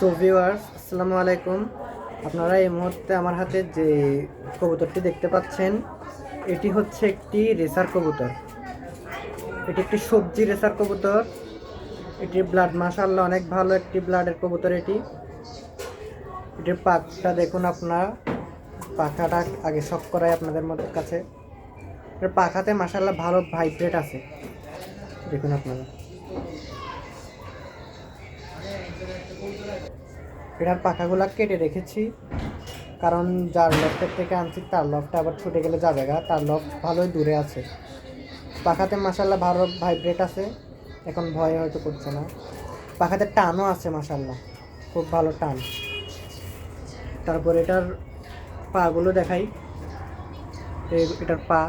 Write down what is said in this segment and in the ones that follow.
So viewers, আসসালামু আলাইকুম। আপনারা এই মুহূর্তে আমার হাতে যে কবুতরটি দেখতে পাচ্ছেন, এটি হচ্ছে একটি রেসার কবুতর। এটি একটি সবজি রেসার কবুতর। এটির ব্লাড মাশাআল্লাহ অনেক ভালো একটি ব্লাডের কবুতর। এটির পাখটা দেখুন, আপনার পাখাটা আগে শক করাই আপনাদের মধ্যে কাছে। এর পাখাতে মাশাআল্লাহ ভালো ভাইব্রেট আছে, দেখুন আপনারা। এটার পাখাগুলা কেটে রেখেছি, কারণ যার লফটের থেকে আনছি তার লফটা আবার ছুটে গেলে যাবে গা, তার লফট ভালোই দূরে আছে। পাখাতে মাশাআল্লাহ ভালো ভাইব্রেট আছে, এখন ভয় হয়তো করছে না। পাখাতে টানও আছে মাশাআল্লাহ, খুব ভালো টান। তারপর এটার পাগুলো দেখাই। এটার পা,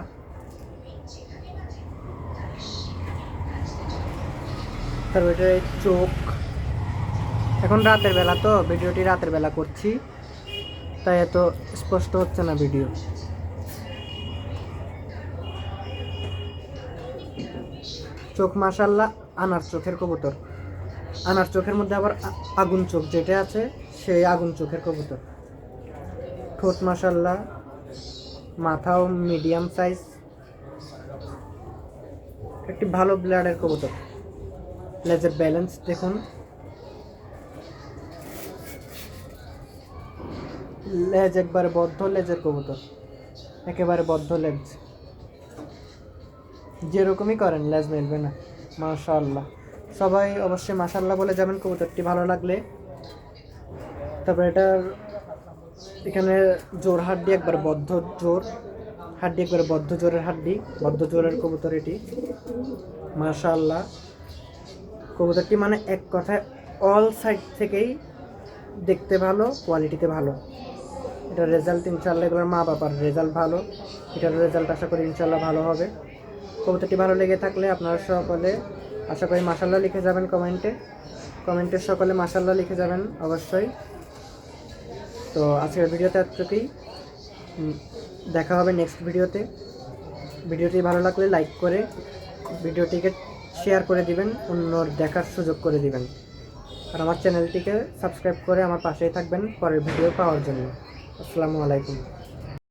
তারপর এটার চোখ। এখন রাতের বেলা তো, ভিডিওটি রাতের বেলা করছি, তাই এত স্পষ্ট হচ্ছে না ভিডিও। চোখ মাশাআল্লাহ আনার চোখের কবুতর। আনার চোখের মধ্যে আবার আগুন চোখ যেটা আছে, সেই আগুন চোখের কবুতর। ঠোঁট মাশাআল্লাহ, মাথাও মিডিয়াম সাইজ, একটি ভালো ব্লাডের কবুতর। লেজের ব্যালেন্স দেখুন, লেজ একবারে বদ্ধ লেজের কবুতর, একেবারে বদ্ধ লেজ। যেরকমই করেন লেজ মেলবে না। মাশাআল্লাহ, সবাই অবশ্যই মাশাআল্লাহ বলে যাবেন কবুতরটি ভালো লাগলে। তারপর এটার এখানে জোর হাড্ডি একবার বদ্ধ, জোর হাড্ডি একবারে বদ্ধ জোরের হাড্ডি, বদ্ধ জোরের কবুতর এটি। মাশাআল্লাহ কবুতরটি মানে এক কথায় অল সাইড থেকেই দেখতে ভালো, কোয়ালিটিতে ভালো। এটার রেজাল্ট ইনশাআল্লাহ, এগুলোর মা বাবার রেজাল্ট ভালো, এটার রেজাল্ট আশা করি ইনশাআল্লাহ ভালো হবে। কবুতরটি ভালো লেগে থাকলে আপনারা সকলে আশা করি মাশাআল্লাহ লিখে যাবেন কমেন্টে সকলে মাশাআল্লাহ লিখে যাবেন অবশ্যই। তো আজকের ভিডিওতে এতটুকুই, দেখা হবে নেক্সট ভিডিওতে। ভিডিওটি ভালো লাগলে লাইক করে ভিডিওটিকে শেয়ার করে দিবেন, অন্যর দেখার সুযোগ করে দিবেন। আর আমার চ্যানেলটিকে সাবস্ক্রাইব করে আমার পাশেই থাকবেন পরের ভিডিও পাওয়ার জন্য। আসসালামু আলাইকুম।